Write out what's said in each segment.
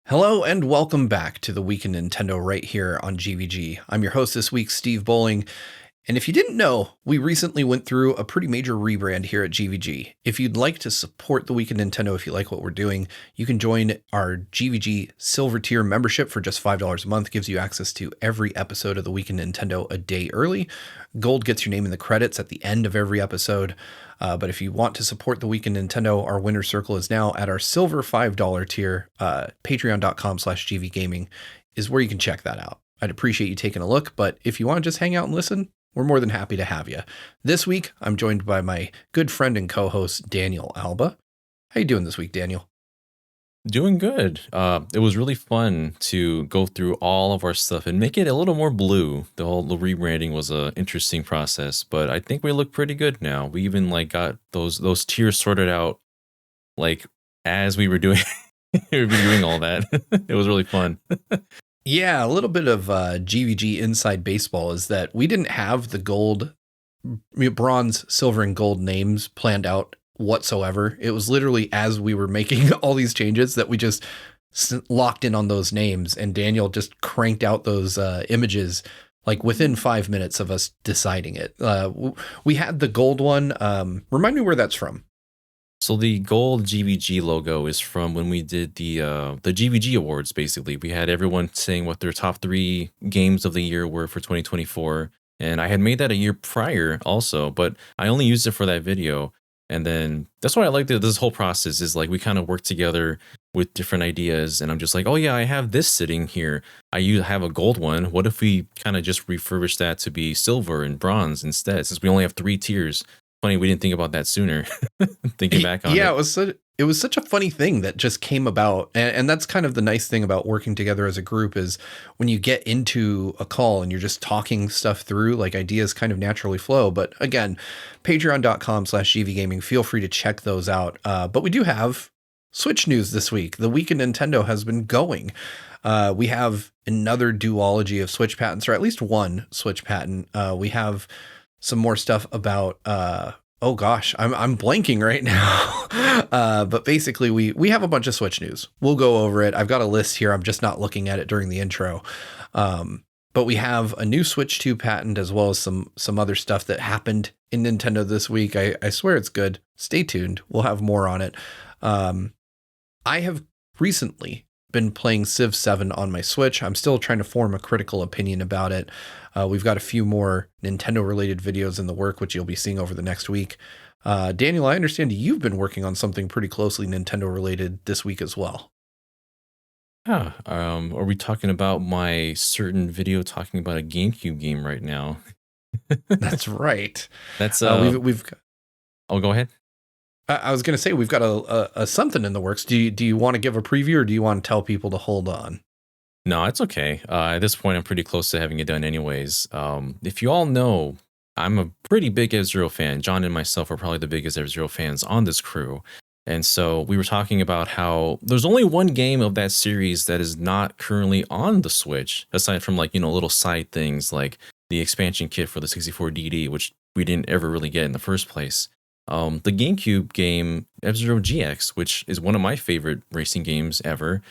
Hello and welcome back to the Week in Nintendo right here on GVG. I'm your host this week, Steve Bowling. And if you didn't know, we recently went through a pretty major rebrand here at GVG. If you'd like to support the Week in Nintendo, if you like what we're doing, you can join our GVG Silver Tier membership for just $5 a month. It gives you access to every episode of the Week in Nintendo a day early. Gold gets your name in the credits at the end of every episode. But if you want to support the Week in Nintendo, our winner circle is now at our silver $5 tier. Patreon.com/GVGaming is where you can check that out. I'd appreciate you taking a look, but if you want to just hang out and listen, we're more than happy to have you. This week, I'm joined by my good friend and co-host, Daniel Alba. How you doing this week, Daniel? Doing good. It was really fun to go through all of our stuff and make it a little more blue. The rebranding was a interesting process, but I think we look pretty good now. We even got those tiers sorted out as we were doing reviewing all that. It was really fun. Yeah, a little bit of GVG inside baseball is that we didn't have the gold, bronze, silver, and gold names planned out whatsoever. It was literally as we were making all these changes that we just locked in on those names, and Daniel just cranked out those images within 5 minutes of us deciding it. We had the gold one. Remind me where that's from. So the gold GVG logo is from when we did the GVG awards. Basically, we had everyone saying what their top 3 games of the year were for 2024, and I had made that a year prior also, but I only used it for that video. And then that's why I like this whole process is we kind of work together with different ideas. And I'm just like, oh yeah, I have this sitting here. I have a gold one. What if we kind of just refurbish that to be silver and bronze instead, since we only have 3 tiers? Funny, we didn't think about that sooner. Thinking back on it. Yeah, it was such a funny thing that just came about. And that's kind of the nice thing about working together as a group is when you get into a call and you're just talking stuff through, ideas kind of naturally flow. But again, patreon.com/GVGaming, feel free to check those out. But we do have Switch news this week. The Week in Nintendo has been going. We have another duology of Switch patents, or at least one Switch patent. We have some more stuff about oh gosh, I'm blanking right now. But basically we have a bunch of Switch news. We'll go over it. I've got a list here. I'm just not looking at it during the intro. But we have a new Switch 2 patent as well as some other stuff that happened in Nintendo this week. I swear it's good. Stay tuned. We'll have more on it. I have recently been playing Civ 7 on my Switch. I'm still trying to form a critical opinion about it. We've got a few more Nintendo related videos in the work, which you'll be seeing over the next week. Daniel, I understand you've been working on something pretty closely Nintendo related this week as well. Yeah. Are we talking about my certain video talking about a GameCube game right now? That's right. That's we've Oh, go ahead. I was going to say we've got a something in the works. Do you want to give a preview, or do you want to tell people to hold on? No, it's okay. At this point, I'm pretty close to having it done anyways. If you all know, I'm a pretty big F-Zero fan. John and myself are probably the biggest F-Zero fans on this crew. And so we were talking about how there's only one game of that series that is not currently on the Switch, aside from little side things like the expansion kit for the 64DD, which we didn't ever really get in the first place. The GameCube game F-Zero GX, which is one of my favorite racing games ever.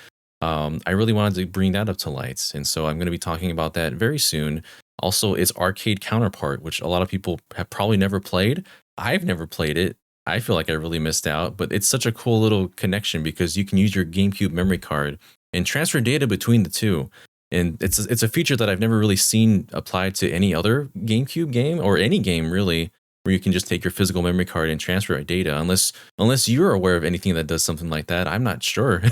I really wanted to bring that up to lights, and so I'm going to be talking about that very soon. Also, its arcade counterpart, which a lot of people have probably never played. I've never played it. I feel like I really missed out, but it's such a cool little connection because you can use your GameCube memory card and transfer data between the two. And it's a feature that I've never really seen applied to any other GameCube game or any game really, where you can just take your physical memory card and transfer data, unless you're aware of anything that does something like that. I'm not sure.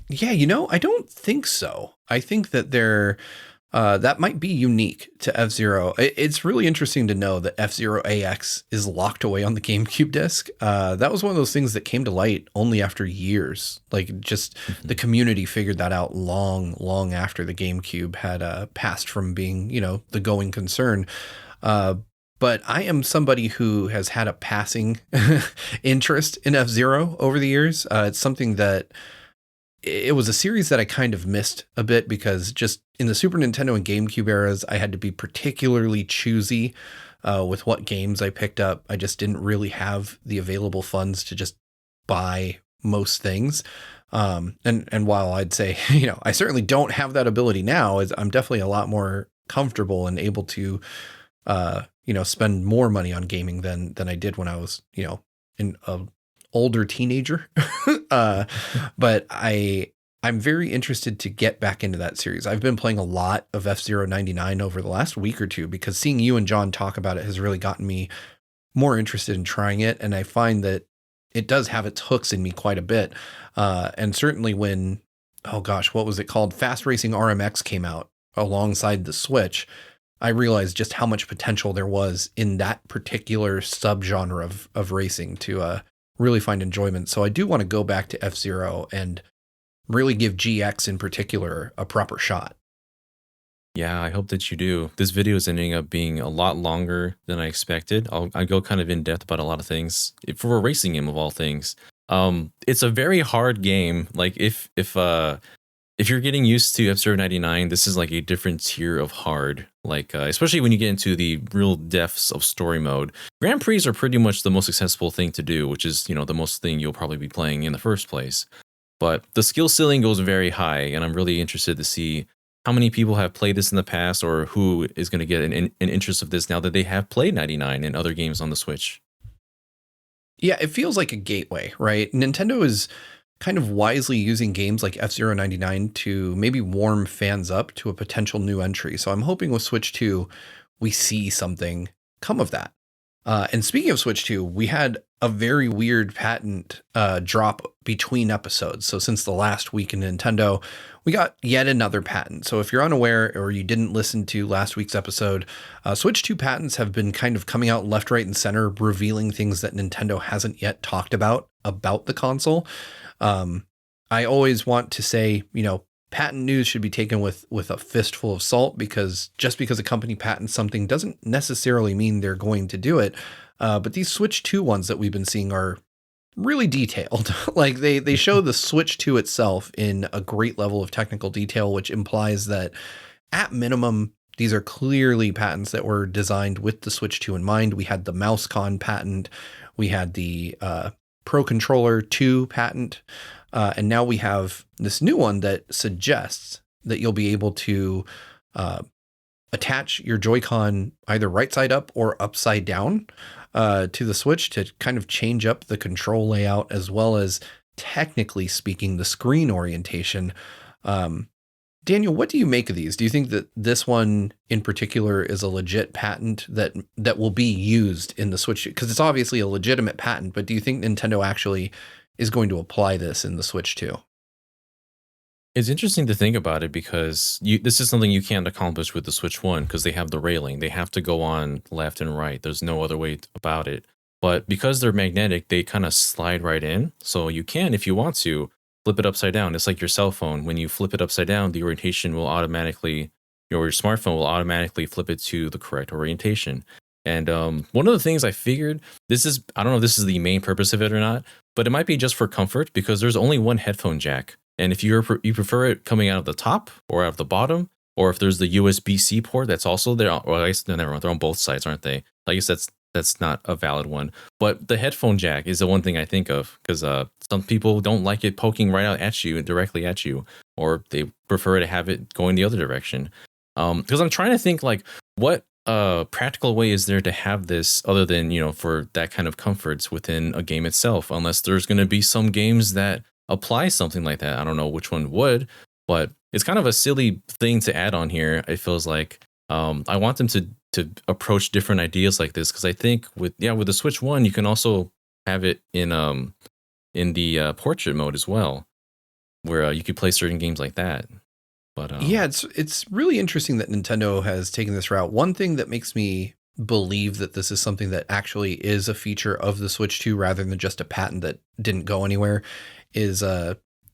Yeah, I don't think so. I think that that might be unique to F-Zero. It's really interesting to know that F-Zero AX is locked away on the GameCube disc. That was one of those things that came to light only after years. The community figured that out long after the GameCube had passed from being, the going concern. But I am somebody who has had a passing interest in F-Zero over the years. It's something that it was a series that I kind of missed a bit because just in the Super Nintendo and GameCube eras, I had to be particularly choosy with what games I picked up. I just didn't really have the available funds to just buy most things. And while I'd say, I certainly don't have that ability now, is I'm definitely a lot more comfortable and able to, spend more money on gaming than I did when I was, in a older teenager. uh, but I'm very interested to get back into that series. I've been playing a lot of F-Zero 99 over the last week or two because seeing you and John talk about it has really gotten me more interested in trying it. And I find that it does have its hooks in me quite a bit. And certainly when, oh gosh, what was it called? Fast Racing RMX came out alongside the Switch. I realized just how much potential there was in that particular subgenre of racing to really find enjoyment. So I do want to go back to F-Zero and really give GX in particular a proper shot. Yeah, I hope that you do. This video is ending up being a lot longer than I expected. I go kind of in depth about a lot of things for a racing game of all things. It's a very hard game. Like if you're getting used to F-Zero 99, this is like a different tier of hard. Like especially when you get into the real depths of story mode. Grand Prix are pretty much the most accessible thing to do, which is the most thing you'll probably be playing in the first place. But the skill ceiling goes very high, and I'm really interested to see how many people have played this in the past, or who is going to get an interest of this now that they have played 99 and other games on the Switch. Yeah, it feels like a gateway, right? Nintendo is kind of wisely using games like F-Zero 99 to maybe warm fans up to a potential new entry. So I'm hoping with Switch 2, we see something come of that. And speaking of Switch 2, we had a very weird patent drop between episodes. So since the last week in Nintendo, we got yet another patent. So if you're unaware or you didn't listen to last week's episode, Switch 2 patents have been kind of coming out left, right, and center, revealing things that Nintendo hasn't yet talked about the console. I always want to say, patent news should be taken with a fistful of salt, because just because a company patents something doesn't necessarily mean they're going to do it. But these Switch 2 ones that we've been seeing are really detailed. Like they show the Switch 2 itself in a great level of technical detail, which implies that at minimum, these are clearly patents that were designed with the Switch 2 in mind. We had the MouseCon patent. We had the Pro Controller 2 patent. And now we have this new one that suggests that you'll be able to attach your Joy-Con either right side up or upside down to the Switch to kind of change up the control layout, as well as, technically speaking, the screen orientation. Daniel, what do you make of these? Do you think that this one in particular is a legit patent that will be used in the Switch? Because it's obviously a legitimate patent, but do you think Nintendo actually is going to apply this in the Switch 2? It's interesting to think about it, because this is something you can't accomplish with the Switch 1, because they have the railing. They have to go on left and right. There's no other way about it. But because they're magnetic, they kind of slide right in. So you can, if you want to, flip it upside down. It's like your cell phone. When you flip it upside down, the orientation will automatically, your smartphone will automatically flip it to the correct orientation. And one of the things I figured, I don't know if this is the main purpose of it or not, but it might be just for comfort, because there's only one headphone jack. And if you prefer it coming out of the top or out of the bottom, or if there's the USB-C port that's also there, or I guess they're on both sides, aren't they? I guess that's not a valid one. But the headphone jack is the one thing I think of, because some people don't like it poking right out at you and directly at you, or they prefer to have it going the other direction. Because I'm trying to think, like, what practical way is there to have this other than, for that kind of comforts within a game itself, unless there's going to be some games that apply something like that. I don't know which one would, but it's kind of a silly thing to add on here. It feels like I want them to approach different ideas like this, because I think with the Switch 1, you can also have it in the portrait mode as well, where you could play certain games like that. But yeah, it's really interesting that Nintendo has taken this route. One thing that makes me believe that this is something that actually is a feature of the Switch 2 rather than just a patent that didn't go anywhere is,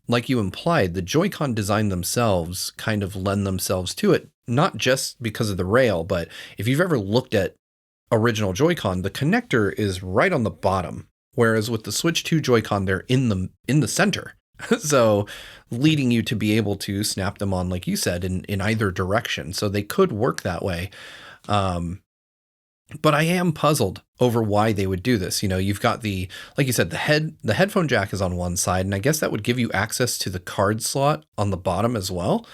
like you implied, the Joy-Con design themselves kind of lend themselves to it, not just because of the rail, but if you've ever looked at original Joy-Con, the connector is right on the bottom, whereas with the Switch 2 Joy-Con, they're in the center. So leading you to be able to snap them on, like you said, in either direction. So they could work that way. But I am puzzled over why they would do this. You know, you've got the, like you said, the headphone jack is on one side, and I guess that would give you access to the card slot on the bottom as well.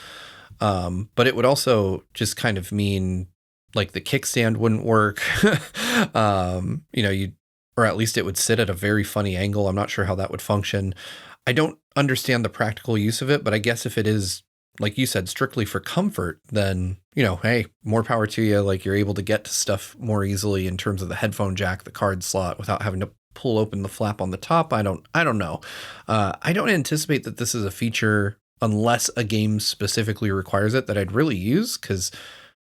But it would also just kind of mean like the kickstand wouldn't work. You know, you, or at least it would sit at a very funny angle. I'm not sure how that would function. I don't understand the practical use of it, but I guess if it is, like you said, strictly for comfort, then, you know, hey, more power to you. Like you're able to get to stuff more easily in terms of the headphone jack, the card slot, without having to pull open the flap on the top. I don't know. I don't anticipate that this is a feature unless a game specifically requires it that I'd really use, because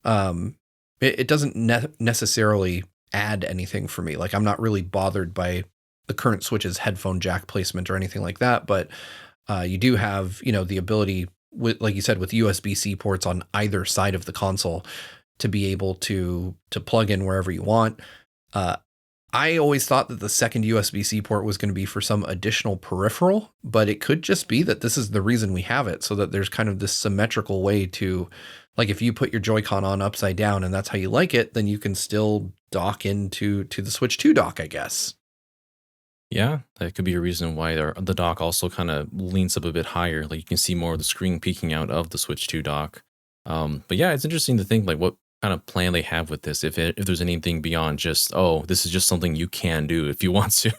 it doesn't necessarily add anything for me. Like I'm not really bothered by the current Switch's headphone jack placement or anything like that. But you do have, you know, the ability with, like you said, with USB-C ports on either side of the console to be able to plug in wherever you want. I always thought that the second USB-C port was going to be for some additional peripheral, but it could just be that this is the reason we have it, so that there's kind of this symmetrical way to, like if you put your Joy-Con on upside down and that's how you like it, then you can still dock into the Switch 2 dock, I guess. Yeah, that could be a reason why the dock also kind of leans up a bit higher. Like you can see more of the screen peeking out of the Switch 2 dock. But yeah, it's interesting to think like what kind of plan they have with this. If there's anything beyond just, oh, this is just something you can do if you want to.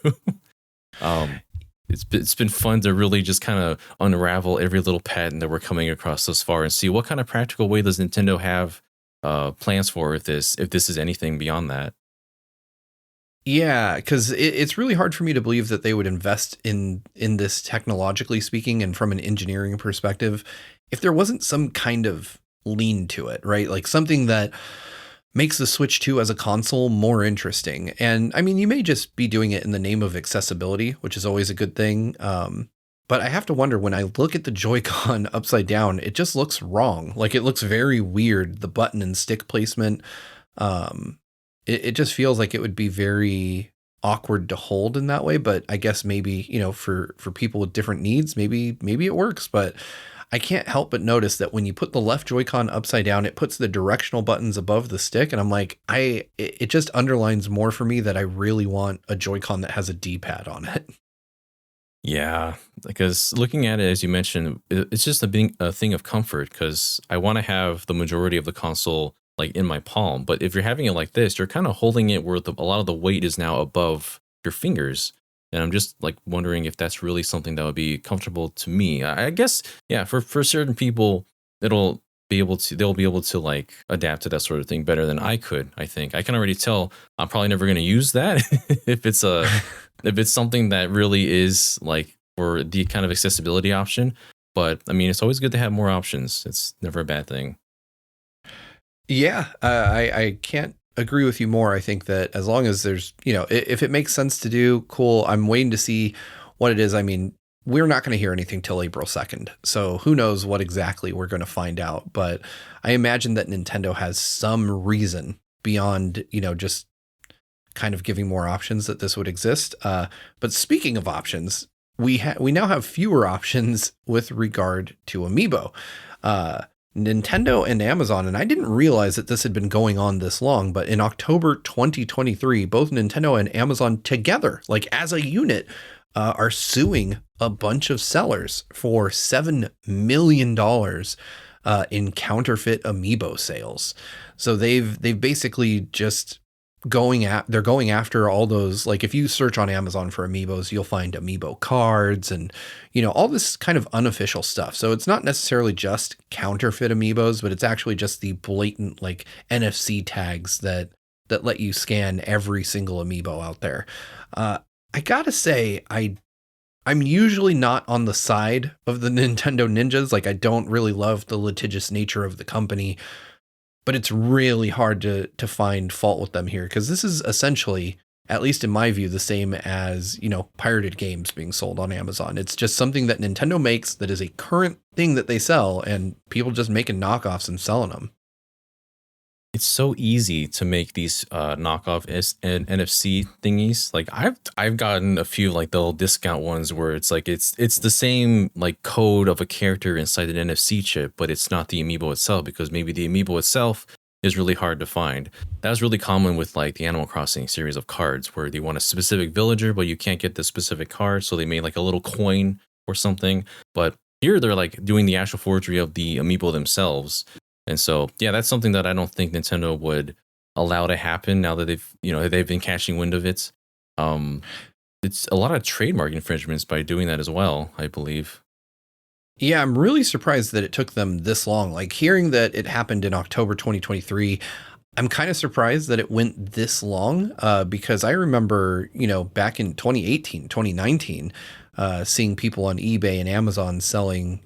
It's been fun to really just kind of unravel every little patent that we're coming across thus far and see what kind of practical way does Nintendo have plans for if this is anything beyond that. Yeah, because it's really hard for me to believe that they would invest in this technologically speaking and from an engineering perspective if there wasn't some kind of lean to it, right? Like something that makes the Switch 2 as a console more interesting. And I mean, you may just be doing it in the name of accessibility, which is always a good thing. But I have to wonder, when I look at the Joy-Con upside down, it just looks wrong. Like it looks very weird, the button and stick placement. It just feels like it would be very awkward to hold in that way. But I guess maybe, you know, for people with different needs, maybe it works. But I can't help but notice that when you put the left Joy-Con upside down, it puts the directional buttons above the stick. And I'm like, it just underlines more for me that I really want a Joy-Con that has a D-pad on it. Yeah, because looking at it, as you mentioned, it's just a thing of comfort, because I want to have the majority of the console like in my palm. But if you're having it like this, you're kind of holding it where a lot of the weight is now above your fingers. And I'm just like wondering if that's really something that would be comfortable to me. I guess, yeah, for certain people, they'll be able to like adapt to that sort of thing better than I could. I think I can already tell I'm probably never going to use that if it's something that really is like for the kind of accessibility option. But I mean, it's always good to have more options. It's never a bad thing. Yeah, I can't agree with you more. I think that as long as there's, you know, if it makes sense to do, cool. I'm waiting to see what it is. I mean, we're not going to hear anything till April 2nd. So who knows what exactly we're going to find out. But I imagine that Nintendo has some reason beyond, you know, just kind of giving more options that this would exist. But speaking of options, we now have fewer options with regard to Amiibo. Nintendo and Amazon, and I didn't realize that this had been going on this long, but in October 2023, both Nintendo and Amazon together, like as a unit, are suing a bunch of sellers for $7 million in counterfeit Amiibo sales. So they've basically just they're going after all those, like if you search on Amazon for Amiibos, you'll find Amiibo cards and, you know, all this kind of unofficial stuff. So it's not necessarily just counterfeit Amiibos, but it's actually just the blatant like NFC tags that let you scan every single Amiibo out there. I gotta say, I'm usually not on the side of the Nintendo ninjas. Like I don't really love the litigious nature of the company, but it's really hard to find fault with them here, because this is essentially, at least in my view, the same as, you know, pirated games being sold on Amazon. It's just something that Nintendo makes that is a current thing that they sell, and people just making knockoffs and selling them. It's so easy to make these knockoff NFC thingies. Like I've gotten a few like the little discount ones where it's like it's the same like code of a character inside an NFC chip, but it's not the amiibo itself, because maybe the amiibo itself is really hard to find. That was really common with like the Animal Crossing series of cards where they want a specific villager, but you can't get the specific card. So they made like a little coin or something. But here they're like doing the actual forgery of the amiibo themselves. And so, yeah, that's something that I don't think Nintendo would allow to happen now that they've been catching wind of it. Um, it's a lot of trademark infringements by doing that as well, I believe. Yeah, I'm really surprised that it took them this long. Like hearing that it happened in October 2023, I'm kind of surprised that it went this long because I remember, back in 2018, 2019, seeing people on eBay and Amazon selling,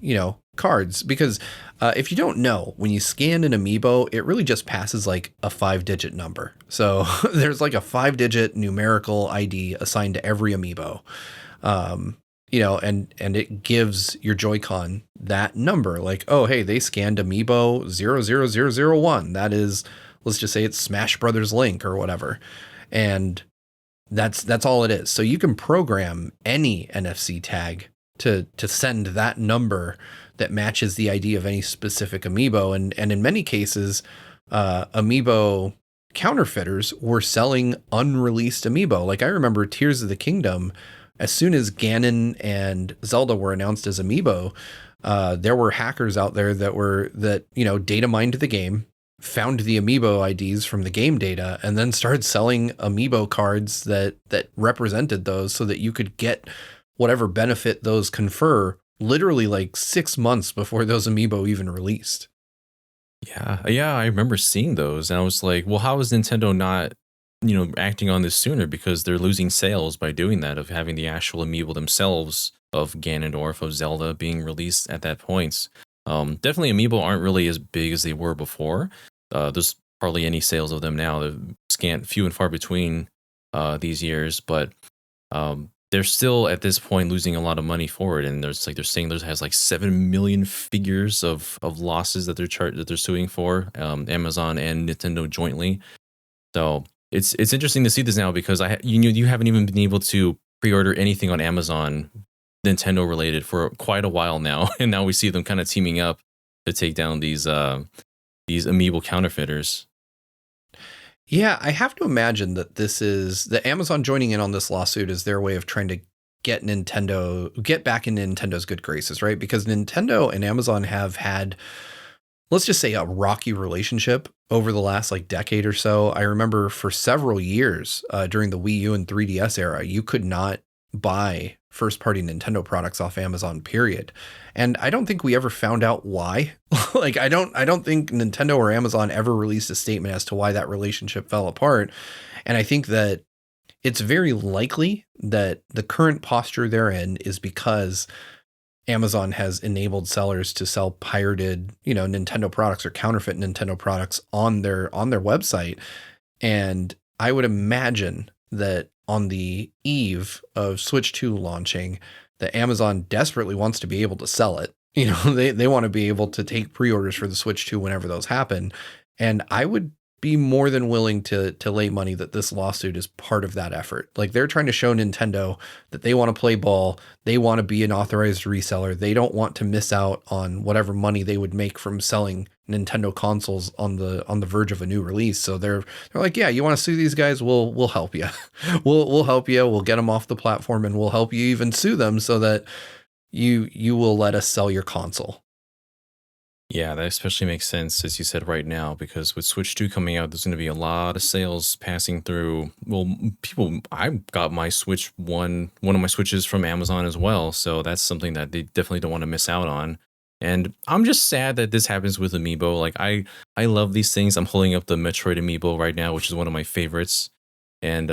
cards. Because if you don't know, when you scan an amiibo, it really just passes like a 5-digit number. So there's like a 5-digit numerical ID assigned to every amiibo. And it gives your Joy-Con that number. Like, oh, hey, they scanned amiibo 00001. That is, let's just say it's Smash Brothers Link or whatever. And that's all it is. So you can program any NFC tag to send that number that matches the ID of any specific amiibo. And in many cases, amiibo counterfeiters were selling unreleased amiibo. Like I remember Tears of the Kingdom, as soon as Ganon and Zelda were announced as amiibo, there were hackers out there that data mined the game, found the amiibo IDs from the game data, and then started selling amiibo cards that represented those so that you could get whatever benefit those confer literally like 6 months before those amiibo even released. Yeah, I remember seeing those, and I was like, well, how is Nintendo not, acting on this sooner? Because they're losing sales by doing that, of having the actual amiibo themselves of Ganondorf, of Zelda being released at that point. Definitely, amiibo aren't really as big as they were before. There's hardly any sales of them now. They're scant, few and far between these years, but they're still at this point losing a lot of money for it. And they're saying there has like 7 million figures of losses that they're suing for, Amazon and Nintendo jointly. So it's interesting to see this now because you haven't even been able to pre-order anything on Amazon Nintendo related for quite a while now, and now we see them kind of teaming up to take down these amiibo counterfeiters. Yeah, I have to imagine that this is the Amazon joining in on this lawsuit is their way of trying to get back in Nintendo's good graces, right? Because Nintendo and Amazon have had, let's just say, a rocky relationship over the last like decade or so. I remember for several years during the Wii U and 3DS era, you could not buy first-party Nintendo products off Amazon, period. And I don't think we ever found out why. Like, I don't think Nintendo or Amazon ever released a statement as to why that relationship fell apart. And I think that it's very likely that the current posture they're in is because Amazon has enabled sellers to sell pirated, Nintendo products or counterfeit Nintendo products on their website. And I would imagine that on the eve of Switch 2 launching, that Amazon desperately wants to be able to sell it. They want to be able to take pre-orders for the Switch 2 whenever those happen. And I would be more than willing to lay money that this lawsuit is part of that effort. Like they're trying to show Nintendo that they want to play ball. They want to be an authorized reseller. They don't want to miss out on whatever money they would make from selling Nintendo consoles on the verge of a new release. So they're like, yeah, you want to sue these guys? We'll help you. We'll help you. We'll get them off the platform and we'll help you even sue them so that you will let us sell your console. Yeah, that especially makes sense, as you said right now, because with Switch 2 coming out, there's going to be a lot of sales passing through. Well, I got my one of my Switches from Amazon as well. So that's something that they definitely don't want to miss out on. And I'm just sad that this happens with Amiibo. Like, I love these things. I'm holding up the Metroid Amiibo right now, which is one of my favorites. And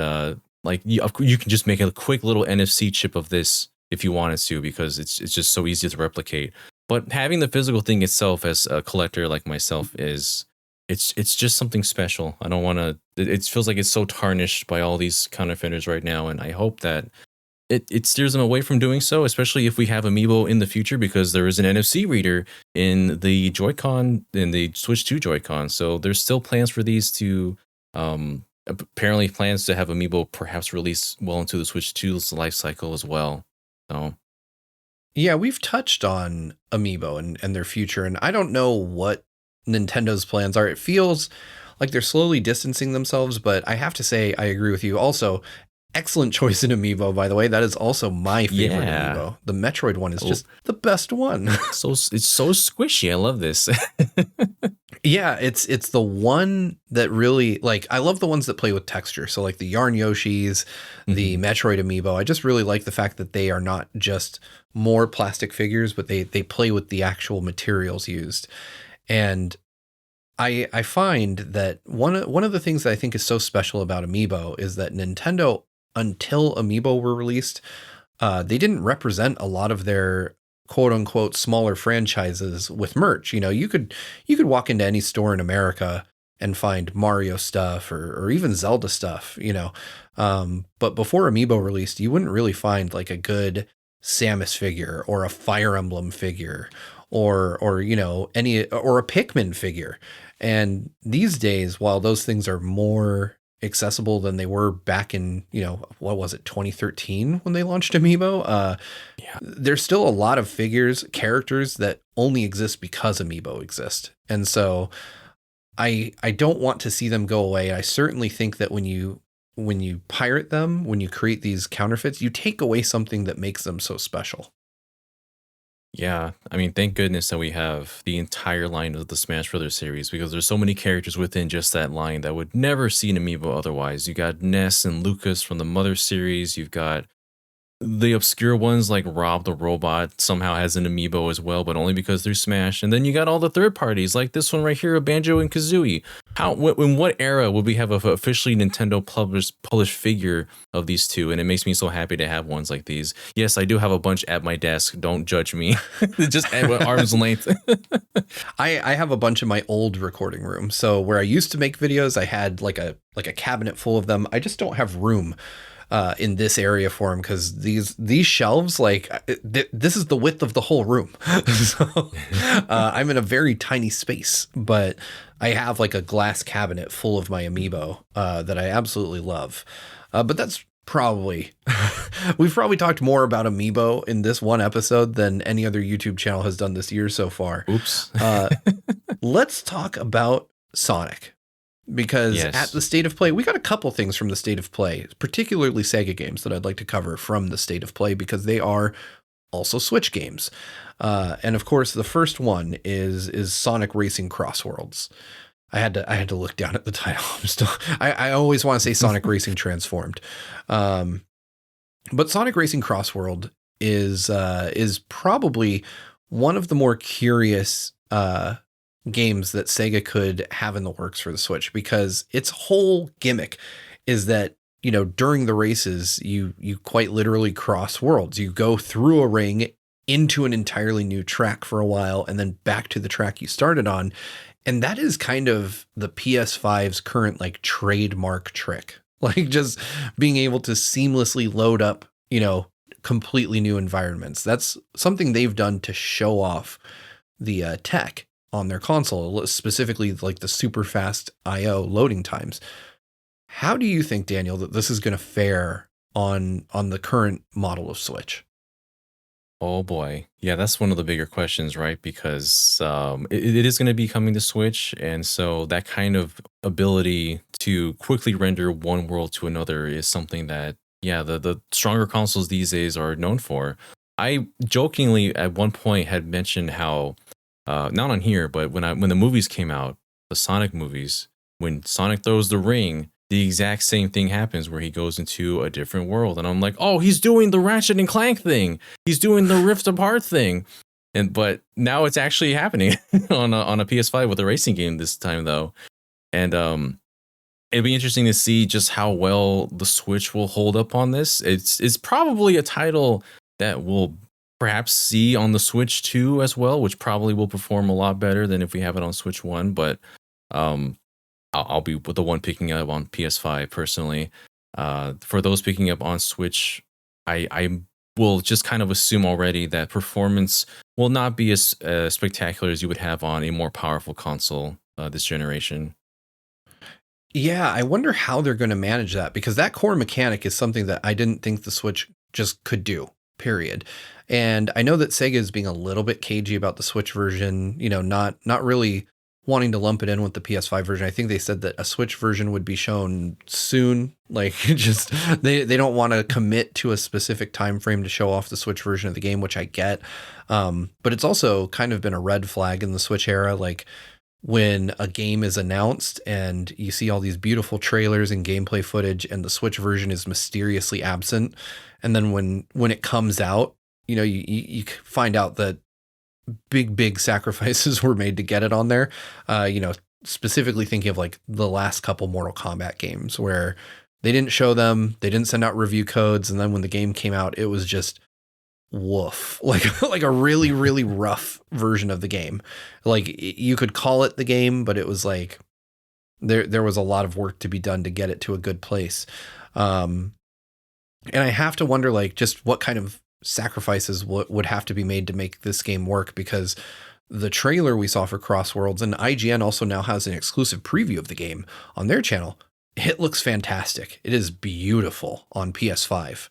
you can just make a quick little NFC chip of this if you wanted to, because it's just so easy to replicate. But having the physical thing itself as a collector like myself it's just something special. I don't want to. It feels like it's so tarnished by all these counterfeiters right now, and I hope that it steers them away from doing so, especially if we have Amiibo in the future, because there is an NFC reader in the Joy-Con, in the Switch 2 Joy-Con. So there's still plans for these to, apparently plans to have Amiibo perhaps release well into the Switch 2's life cycle as well. So. Yeah, we've touched on Amiibo and their future, and I don't know what Nintendo's plans are. It feels like they're slowly distancing themselves, but I have to say I agree with you. Also, excellent choice in amiibo, by the way. That is also my favorite Yeah. amiibo. The Metroid one is just the best one. It's so squishy. I love this. Yeah, it's the one that really, like, I love the ones that play with texture. So like the Yarn Yoshis, the Metroid amiibo. I just really like the fact that they are not just more plastic figures, but they play with the actual materials used. And I find that one of the things that I think is so special about amiibo is that Nintendo, until amiibo were released, they didn't represent a lot of their quote unquote smaller franchises with merch. You know, you could walk into any store in America and find Mario stuff or even Zelda stuff, you know. But before amiibo released, you wouldn't really find like a good Samus figure or a Fire Emblem figure or you know, any or a Pikmin figure. And these days, while those things are more accessible than they were back in, you know, what was it, 2013 when they launched amiibo, Yeah. there's still a lot of figures, characters that only exist because amiibo exist. And so I don't want to see them go away. I certainly think that when you pirate them, when you create these counterfeits, you take away something that makes them so special. Yeah, I mean, thank goodness that we have the entire line of the Smash Brothers series because there's so many characters within just that line that would never see an amiibo otherwise. You got Ness and Lucas from the Mother series. You've got the obscure ones like Rob the Robot somehow has an amiibo as well, but only because they're Smash. And then you got all the third parties like this one right here, a Banjo and Kazooie. In what era would we have a officially Nintendo published figure of these two? And it makes me so happy to have ones like these. Yes, I do have a bunch at my desk. Don't judge me. Just at arm's length. I have a bunch in my old recording room. So where I used to make videos, I had like a cabinet full of them. I just don't have room in this area for them because these shelves, like this is the width of the whole room. So I'm in a very tiny space, but I have like a glass cabinet full of my amiibo that I absolutely love. But that's probably we've probably talked more about amiibo in this one episode than any other YouTube channel has done this year so far. Oops. Let's talk about Sonic. Because Yes. at the State of Play, we got a couple things from the State of Play, particularly Sega games that I'd like to cover from the State of Play because they are also Switch games. And of course, the first one is Sonic Racing Cross Worlds. I had to look down at the title. I always want to say Sonic Racing Transformed. But Sonic Racing Cross World is probably one of the more curious games that Sega could have in the works for the Switch because its whole gimmick is that, you know, during the races, you quite literally cross worlds. You go through a ring into an entirely new track for a while and then back to the track you started on. And that is kind of the PS5's current like trademark trick, like just being able to seamlessly load up, you know, completely new environments. That's something they've done to show off the tech on their console, specifically like the super fast IO loading times. How do you think, Daniel, that this is going to fare on the current model of Switch? Oh boy. Yeah, that's one of the bigger questions, right? Because it is going to be coming to Switch. And so that kind of ability to quickly render one world to another is something that, yeah, the stronger consoles these days are known for. I jokingly at one point had mentioned how, not on here, but when the movies came out, the Sonic movies, when Sonic throws the ring, the exact same thing happens where he goes into a different world. And I'm like, oh, he's doing the Ratchet and Clank thing. He's doing the Rift Apart thing. But now it's actually happening on a PS5 with a racing game this time, though. And it'd be interesting to see just how well the Switch will hold up on this. It's probably a title that we'll perhaps see on the Switch 2 as well, which probably will perform a lot better than if we have it on Switch 1. But I'll be the one picking up on PS5 personally. For those picking up on Switch, I will just kind of assume already that performance will not be as spectacular as you would have on a more powerful console this generation. Yeah, I wonder how they're going to manage that because that core mechanic is something that I didn't think the Switch just could do, period. And I know that Sega is being a little bit cagey about the Switch version, you know, not really wanting to lump it in with the PS5 version. I think they said that a Switch version would be shown soon. Like, just they don't want to commit to a specific time frame to show off the Switch version of the game, which I get. But it's also kind of been a red flag in the Switch era. Like, when a game is announced and you see all these beautiful trailers and gameplay footage and the Switch version is mysteriously absent, and then when it comes out, you find out that big sacrifices were made to get it on there. Specifically thinking of like the last couple Mortal Kombat games where they didn't show them, they didn't send out review codes, and then when the game came out, it was just woof, like a really, really rough version of the game. Like, you could call it the game, but it was like there was a lot of work to be done to get it to a good place. And I have to wonder, like, just what kind of sacrifices would have to be made to make this game work, because the trailer we saw for Crossworlds, and IGN also now has an exclusive preview of the game on their channel. It looks fantastic. It is beautiful on PS5.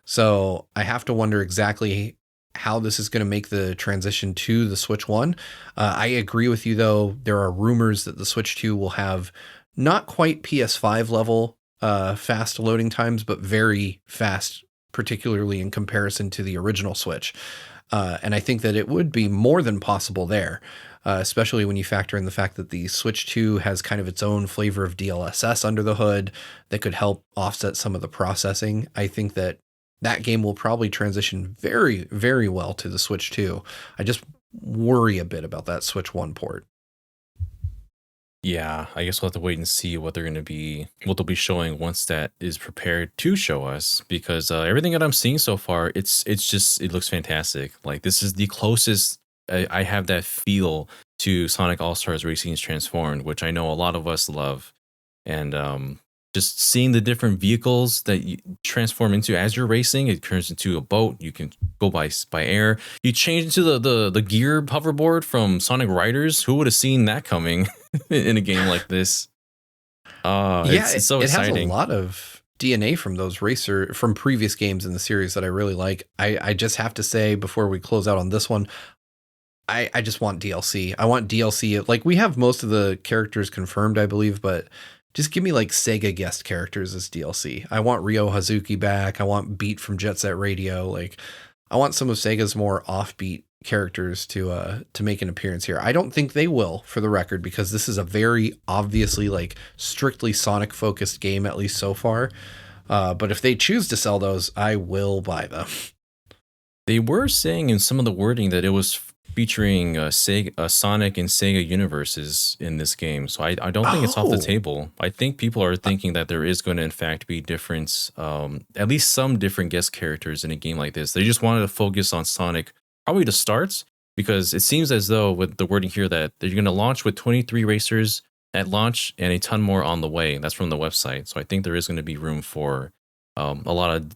So I have to wonder exactly how this is going to make the transition to the Switch 1. I agree with you, though. There are rumors that the Switch 2 will have not quite PS5 level fast loading times, but very fast, particularly in comparison to the original Switch. And I think that it would be more than possible there, especially when you factor in the fact that the Switch 2 has kind of its own flavor of DLSS under the hood that could help offset some of the processing. I think that game will probably transition very, very well to the Switch 2. I just worry a bit about that Switch 1 port. Yeah, I guess we'll have to wait and see what they'll be showing once that is prepared to show us, because everything that I'm seeing so far, it looks fantastic. Like, this is the closest I have that feel to Sonic All-Stars Racing Transformed, which I know a lot of us love. And just seeing the different vehicles that you transform into as you're racing, it turns into a boat. You can go by air. You change into the gear hoverboard from Sonic Riders. Who would have seen that coming in a game like this? It's so exciting. It has a lot of DNA from those from previous games in the series that I really like. I just have to say, before we close out on this one, I just want DLC. I want DLC. Like, we have most of the characters confirmed, I believe, but just give me like Sega guest characters as DLC. I want Ryo Hazuki back. I want Beat from Jet Set Radio. Like, I want some of Sega's more offbeat characters to make an appearance here. I don't think they will, for the record, because this is a very obviously like strictly Sonic focused game, at least so far. But if they choose to sell those, I will buy them. They were saying in some of the wording that it was featuring Sonic and Sega universes in this game. So I don't think it's off the table. I think people are thinking that there is going to in fact be different, at least some different guest characters in a game like this. They just wanted to focus on Sonic probably to start, because it seems as though with the wording here that they're going to launch with 23 racers at launch and a ton more on the way. That's from the website. So I think there is going to be room for a lot of,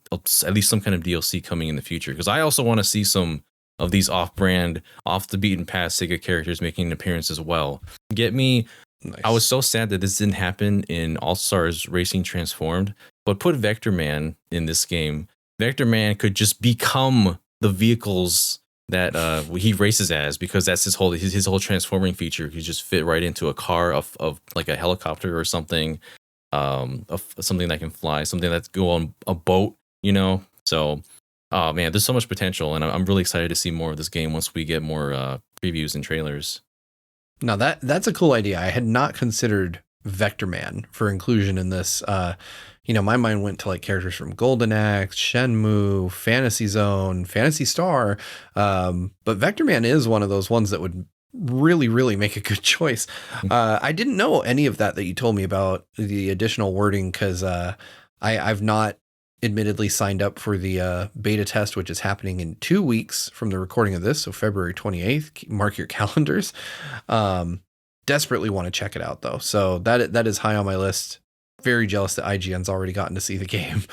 at least some kind of DLC coming in the future, because I also want to see some of these off-brand, off the beaten path Sega characters making an appearance as well. Get me. Nice. I was so sad that this didn't happen in All-Stars Racing Transformed, but put Vector Man in this game. Vector Man could just become the vehicles that he races as, because that's his whole transforming feature. He just fit right into a car of like a helicopter or something, of something that can fly, something that's go on a boat, So, oh man, there's so much potential, and I'm really excited to see more of this game once we get more previews and trailers. Now that's a cool idea. I had not considered Vector Man for inclusion in this. My mind went to like characters from Golden Axe, Shenmue, Fantasy Zone, Phantasy Star. But Vector Man is one of those ones that would really, really make a good choice. I didn't know any of that you told me about, the additional wording, because I've not admittedly signed up for the beta test, which is happening in 2 weeks from the recording of this. So February 28th, mark your calendars. Desperately want to check it out though. So that is high on my list. Very jealous that IGN's already gotten to see the game.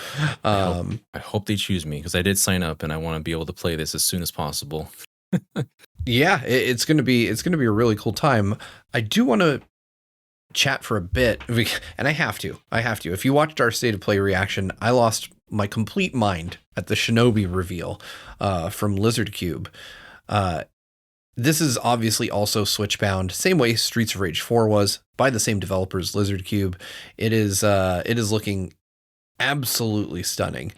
I hope they choose me, because I did sign up and I want to be able to play this as soon as possible. Yeah, it's going to be a really cool time. I do want to chat for a bit, and I have to. If you watched our State of Play reaction, I lost my complete mind at the Shinobi reveal from Lizard Cube. This is obviously also Switch bound, same way Streets of Rage 4 was, by the same developers, Lizard Cube. It is looking absolutely stunning.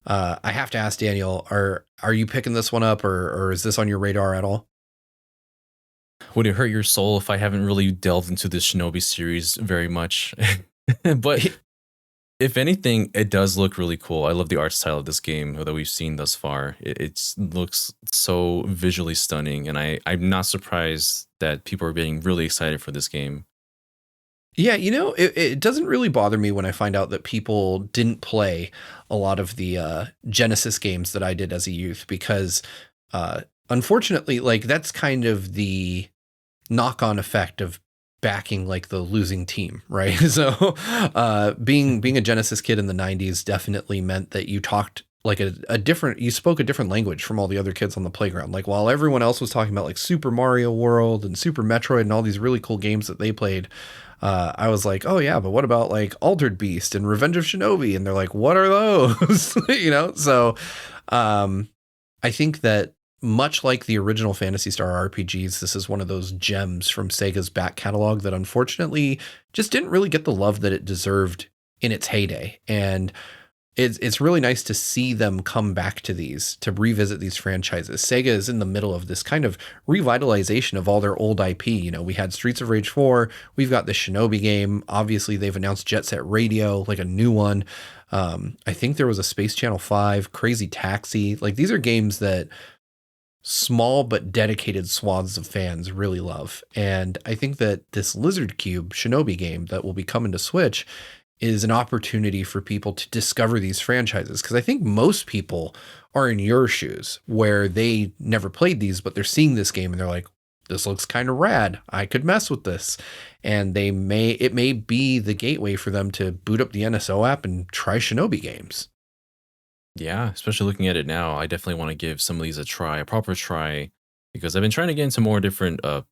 I have to ask Daniel, are you picking this one up, or is this on your radar at all? Would it hurt your soul if I haven't really delved into this Shinobi series very much? But if anything, it does look really cool. I love the art style of this game that we've seen thus far. It looks so visually stunning, and I'm not surprised that people are getting really excited for this game. Yeah, it doesn't really bother me when I find out that people didn't play a lot of the Genesis games that I did as a youth, because unfortunately, like, that's kind of the knock-on effect of backing like the losing team, right? So being a Genesis kid in the 90s definitely meant that you talked like you spoke a different language from all the other kids on the playground. Like, while everyone else was talking about like Super Mario World and Super Metroid and all these really cool games that they played, I was like, oh yeah, but what about like Altered Beast and Revenge of Shinobi? And they're like, what are those? So I think that much like the original Phantasy Star RPGs, this is one of those gems from Sega's back catalog that unfortunately just didn't really get the love that it deserved in its heyday. And it's really nice to see them come back to revisit these franchises. Sega is in the middle of this kind of revitalization of all their old IP. We had Streets of Rage 4, we've got the Shinobi game. Obviously, they've announced Jet Set Radio, like a new one. I think there was a Space Channel 5, Crazy Taxi. Like, these are games that small but dedicated swaths of fans really love. And I think that this Lizard Cube Shinobi game that will be coming to Switch is an opportunity for people to discover these franchises. Because I think most people are in your shoes, where they never played these, but they're seeing this game and they're like, this looks kind of rad. I could mess with this. And it may be the gateway for them to boot up the NSO app and try Shinobi games. Yeah, especially looking at it now, I definitely want to give some of these a proper try, because I've been trying to get into more different, a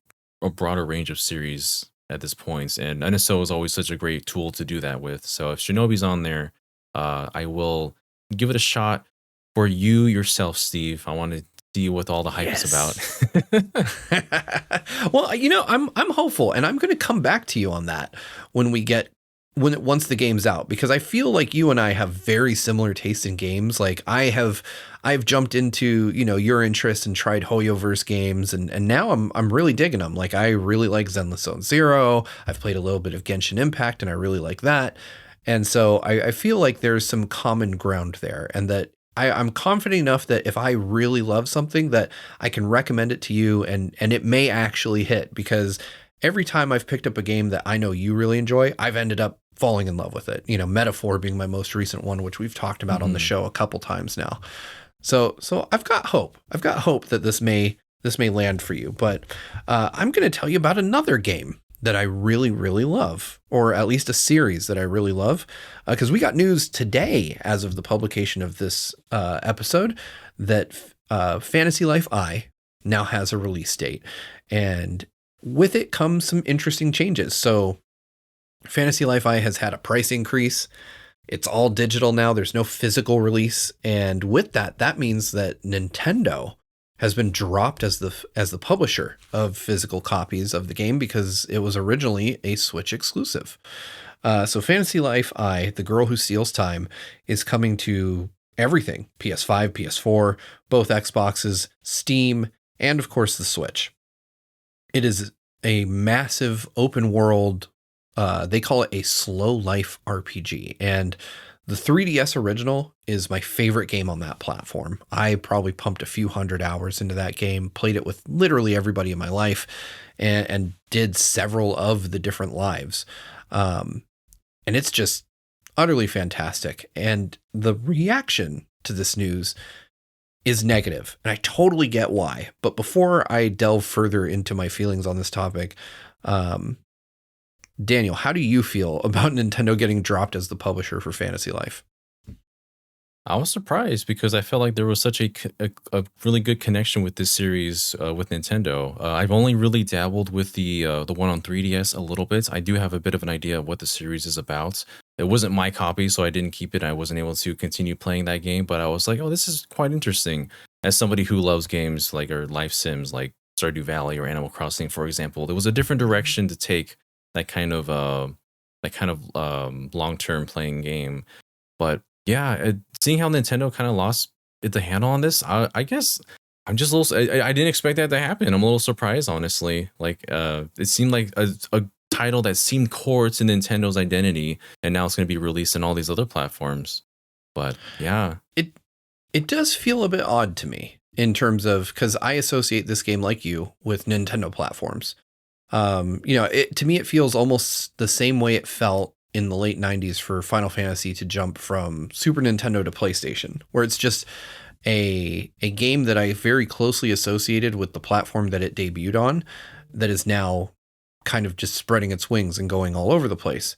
broader range of series at this point, and NSO is always such a great tool to do that with. So if Shinobi's on there, I will give it a shot for you yourself, Steve. I want to see what all the hype is about. Well, I'm hopeful, and I'm going to come back to you on that once the game's out, because I feel like you and I have very similar taste in games. Like, I've jumped into, your interest and tried Hoyoverse games, and now I'm really digging them. Like, I really like Zenless Zone Zero. I've played a little bit of Genshin Impact, and I really like that. And so I feel like there's some common ground there, and that I'm confident enough that if I really love something, that I can recommend it to you, and it may actually hit, because every time I've picked up a game that I know you really enjoy, I've ended up falling in love with it. Metaphor being my most recent one, which we've talked about on the show a couple times now. So I've got hope. I've got hope that this may land for you. But I'm going to tell you about another game that I really, really love, or at least a series that I really love, because we got news today, as of the publication of this episode, that Fantasy Life I now has a release date, and with it comes some interesting changes. So Fantasy Life I has had a price increase. It's all digital now. There's no physical release. And with that means that Nintendo has been dropped as the publisher of physical copies of the game, because it was originally a Switch exclusive. So Fantasy Life I, The Girl Who Steals Time, is coming to everything: PS5, PS4, both Xboxes, Steam, and of course the Switch. It is a massive open world, they call it a slow life RPG. And the 3DS original is my favorite game on that platform. I probably pumped a few hundred hours into that game, played it with literally everybody in my life, and did several of the different lives. And it's just utterly fantastic. And the reaction to this news is negative, and I totally get why. But before I delve further into my feelings on this topic, Daniel, how do you feel about Nintendo getting dropped as the publisher for Fantasy Life? I was surprised, because I felt like there was such a really good connection with this series with Nintendo. I've only really dabbled with the one on 3DS a little bit. I do have a bit of an idea of what the series is about. It wasn't my copy, so I didn't keep it. I wasn't able to continue playing that game, but I was like, oh, this is quite interesting. As somebody who loves games or life sims like Stardew Valley or Animal Crossing, for example. There was a different direction to take that kind of long-term playing game. But yeah, seeing how Nintendo kind of lost the handle on this, I guess I'm just a little. I didn't expect that to happen. I'm a little surprised, honestly. Like, it seemed like a title that seemed core to Nintendo's identity, and now it's going to be released on all these other platforms. But yeah, it does feel a bit odd to me in terms of, because I associate this game, like you, with Nintendo platforms. To me, it feels almost the same way it felt in the late 90s for Final Fantasy to jump from Super Nintendo to PlayStation, where it's just a game that I very closely associated with the platform that it debuted on, that is now kind of just spreading its wings and going all over the place.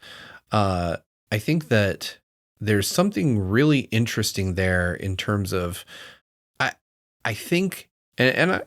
I think that there's something really interesting there in terms of, I think, and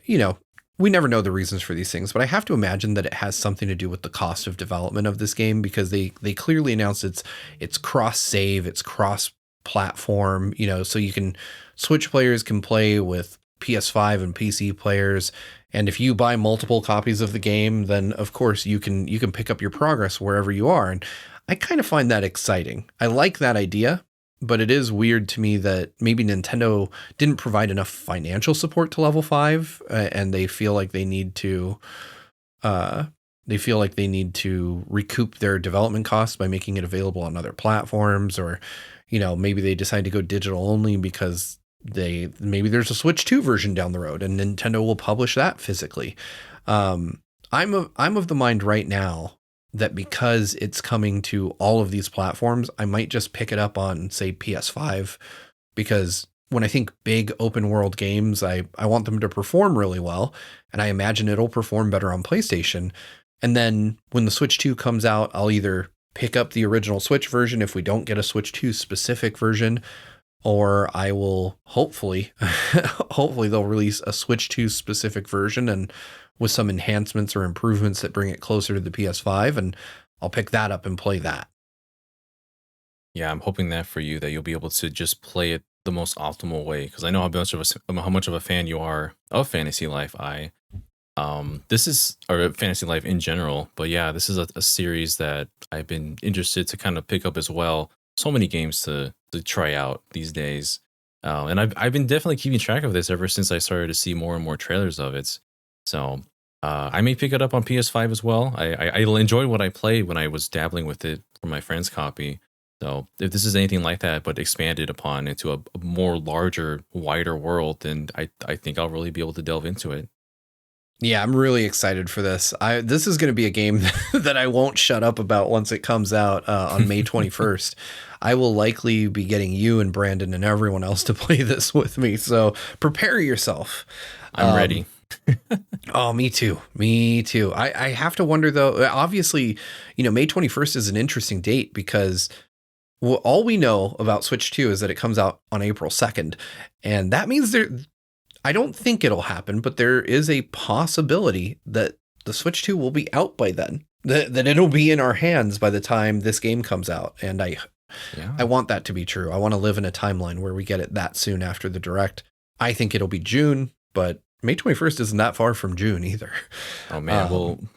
we never know the reasons for these things, but I have to imagine that it has something to do with the cost of development of this game, because they clearly announced it's cross save, it's cross platform, so you can Switch players can play with PS5 and PC players. And if you buy multiple copies of the game, then of course you can pick up your progress wherever you are. And I kind of find that exciting. I like that idea, but it is weird to me that maybe Nintendo didn't provide enough financial support to Level 5, and they feel like they need to recoup their development costs by making it available on other platforms, or maybe they decide to go digital only because maybe there's a Switch 2 version down the road and Nintendo will publish that physically. I'm of the mind right now that because it's coming to all of these platforms, I might just pick it up on, say, PS5, because when I think big open world games, I want them to perform really well, and I imagine it'll perform better on PlayStation. And then when the Switch 2 comes out, I'll either pick up the original Switch version if we don't get a Switch 2 specific version, or I will hopefully they'll release a Switch 2 specific version and with some enhancements or improvements that bring it closer to the PS5, and I'll pick that up and play that. Yeah, I'm hoping that for you, that you'll be able to just play it the most optimal way, because I know how much of a fan you are of Fantasy Life I. This is, or Fantasy Life in general, but yeah, this is a series that I've been interested to kind of pick up as well. So many games to try out these days. And I've been definitely keeping track of this ever since I started to see more and more trailers of it. So I may pick it up on PS5 as well. I enjoyed what I played when I was dabbling with it for my friend's copy. So if this is anything like that, but expanded upon into a more larger, wider world, then I think I'll really be able to delve into it. Yeah, I'm really excited for this. This is going to be a game that I won't shut up about once it comes out on May 21st. I will likely be getting you and Brandon and everyone else to play this with me. So prepare yourself. I'm ready. Oh, me too. Me too. I have to wonder, though, obviously, May 21st is an interesting date because all we know about Switch 2 is that it comes out on April 2nd. And that means I don't think it'll happen, but there is a possibility that the Switch 2 will be out by then, that it'll be in our hands by the time this game comes out. And I want that to be true. I want to live in a timeline where we get it that soon after the Direct. I think it'll be June, but May 21st isn't that far from June either. Oh man,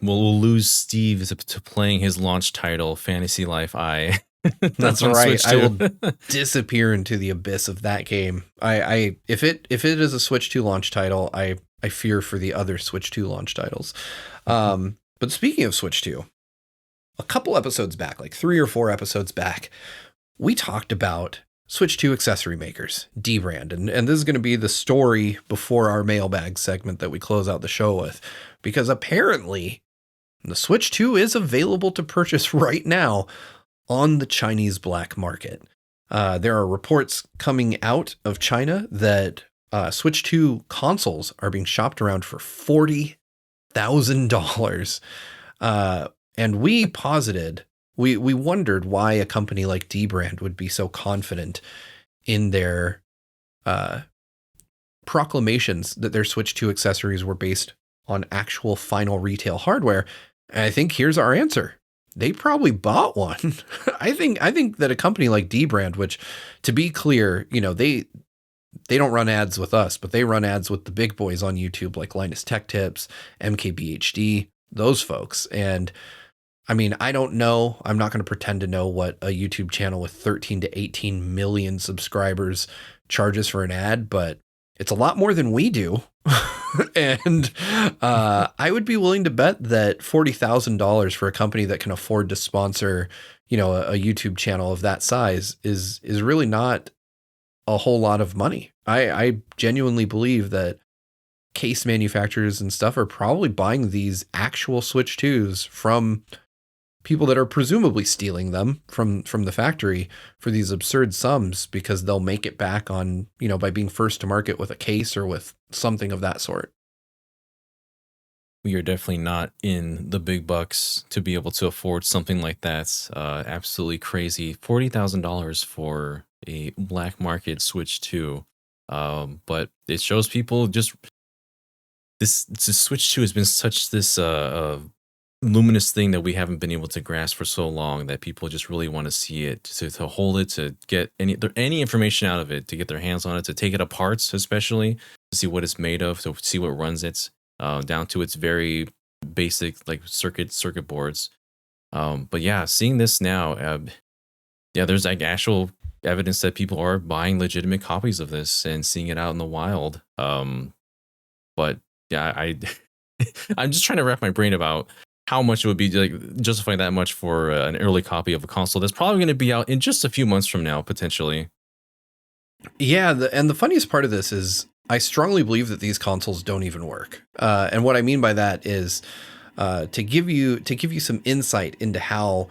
we'll lose Steve to playing his launch title, Fantasy Life I. That's right. I will disappear into the abyss of that game. If it is a Switch 2 launch title, I fear for the other Switch 2 launch titles. But speaking of Switch 2, a couple episodes back, like 3 or 4 episodes back, we talked about Switch 2 accessory makers, dbrand, and this is going to be the story before our mailbag segment that we close out the show with, because apparently the Switch 2 is available to purchase right now on the Chinese black market. There are reports coming out of China that Switch 2 consoles are being shopped around for $40,000. And we posited, we wondered why a company like dbrand would be so confident in their proclamations that their Switch 2 accessories were based on actual final retail hardware. And I think here's our answer. They probably bought one. I think that a company like dbrand, which, to be clear, they don't run ads with us, but they run ads with the big boys on YouTube, like Linus Tech Tips, MKBHD, those folks. And I mean, I don't know. I'm not going to pretend to know what a YouTube channel with 13 to 18 million subscribers charges for an ad, but it's a lot more than we do. And I would be willing to bet that $40,000 for a company that can afford to sponsor, you know, a YouTube channel of that size is really not a whole lot of money. I genuinely believe that case manufacturers and stuff are probably buying these actual Switch 2s from people that are presumably stealing them from the factory for these absurd sums, because they'll make it back on, you know, by being first to market with a case or with something of that sort. We are definitely not in the big bucks to be able to afford something like that. Absolutely crazy. $40,000 for a black market Switch 2. But it shows people just this Switch 2 has been such this luminous thing that we haven't been able to grasp for so long, that people just really want to see it, to hold it, to get any information out of it, to get their hands on it, to take it apart, especially to see what it's made of, to see what runs it, down to its very basic like circuit boards. But yeah, seeing this now, yeah, there's like actual evidence that people are buying legitimate copies of this and seeing it out in the wild. But yeah, I'm just trying to wrap my brain about how much it would be like justifying that much for an early copy of a console that's probably going to be out in just a few months from now, potentially. Yeah, and the funniest part of this is I strongly believe that these consoles don't even work. And what I mean by that is to give you some insight into how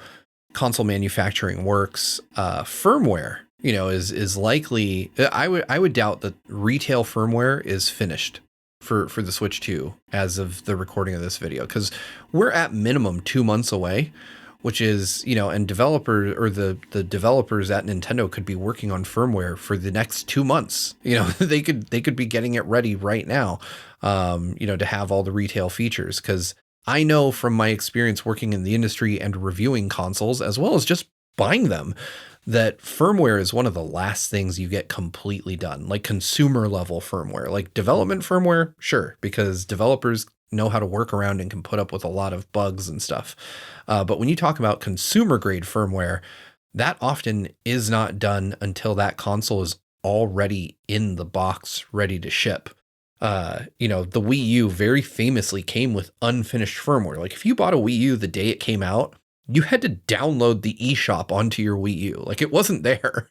console manufacturing works. Firmware, you know, is likely. I would doubt that retail firmware is finished for the Switch 2 as of the recording of this video, because we're at minimum 2 months away, which is, you know, and developers or the developers at Nintendo could be working on firmware for the next 2 months. You know, they could be getting it ready right now, you know, to have all the retail features. Because I know from my experience working in the industry and reviewing consoles, as well as just buying them, that firmware is one of the last things you get completely done, like consumer level firmware. Like development firmware, sure, because developers know how to work around and can put up with a lot of bugs and stuff. But when you talk about consumer grade firmware, that often is not done until that console is already in the box, ready to ship. You know, the Wii U very famously came with unfinished firmware. Like if you bought a Wii U the day it came out, you had to download the eShop onto your Wii U. Like it wasn't there.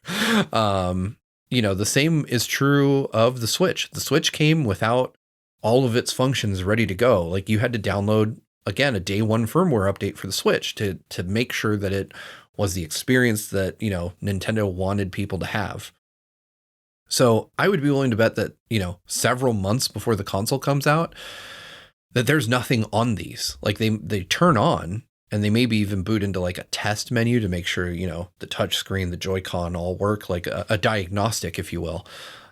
You know, the same is true of the Switch. The Switch came without all of its functions ready to go. Like you had to download, again, a day one firmware update for the Switch to make sure that it was the experience that, you know, Nintendo wanted people to have. So I would be willing to bet that, you know, several months before the console comes out, that there's nothing on these. Like they turn on, and they maybe even boot into like a test menu to make sure, you know, the touch screen, the Joy-Con all work, like a diagnostic, if you will.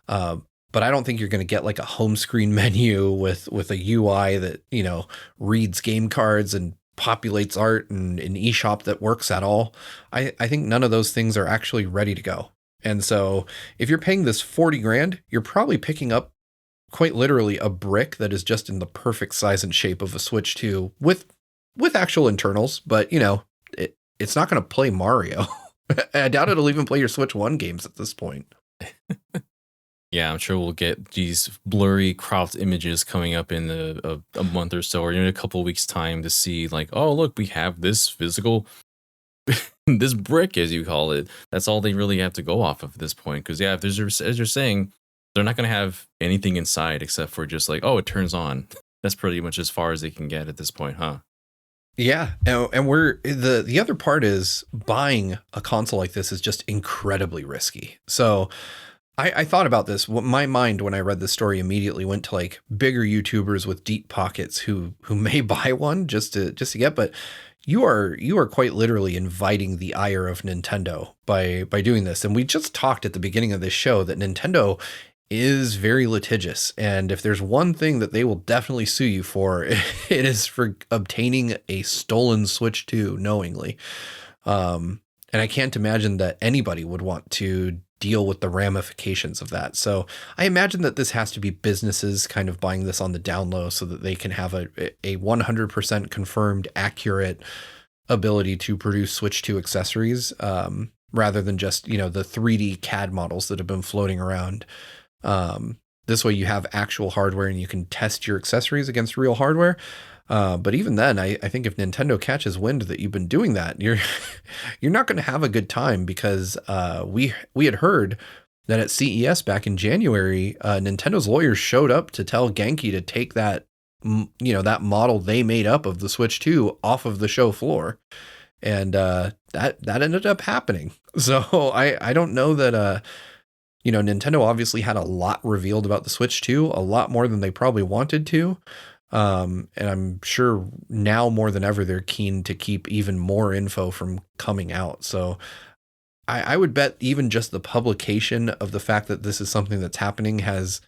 But I don't think you're going to get like a home screen menu with a UI that, you know, reads game cards and populates art and an eShop that works at all. I think none of those things are actually ready to go. And so if you're paying this 40 grand, you're probably picking up quite literally a brick that is just in the perfect size and shape of a Switch 2 with actual internals, but you know, it's not going to play Mario. I doubt it'll even play your Switch 1 games at this point. Yeah, I'm sure we'll get these blurry cropped images coming up in a month or so, or in a couple of weeks time, to see like, oh, look, we have this physical, this brick, as you call it. That's all they really have to go off of at this point. Because yeah, if there's, as you're saying, they're not going to have anything inside except for just like, oh, it turns on. That's pretty much as far as they can get at this point, huh? Yeah, and we're the other part is buying a console like this is just incredibly risky. So I thought about this. My mind, when I read the story, immediately went to like bigger YouTubers with deep pockets who may buy one just to get. But you are quite literally inviting the ire of Nintendo by doing this. And we just talked at the beginning of this show that Nintendo is very litigious, and if there's one thing that they will definitely sue you for, it is for obtaining a stolen Switch 2 knowingly. And I can't imagine that anybody would want to deal with the ramifications of that. So I imagine that this has to be businesses kind of buying this on the down low so that they can have a 100% confirmed accurate ability to produce Switch 2 accessories, rather than just, the 3D CAD models that have been floating around. This way you have actual hardware and you can test your accessories against real hardware. But even then, I think if Nintendo catches wind that you've been doing that, you're not going to have a good time, because we had heard that at CES back in January, Nintendo's lawyers showed up to tell Genki to take that that model they made up of the Switch 2 off of the show floor, and that ended up happening. So I don't know that Nintendo obviously had a lot revealed about the Switch 2, a lot more than they probably wanted to. And I'm sure now more than ever, they're keen to keep even more info from coming out. So I would bet even just the publication of the fact that this is something that's happening has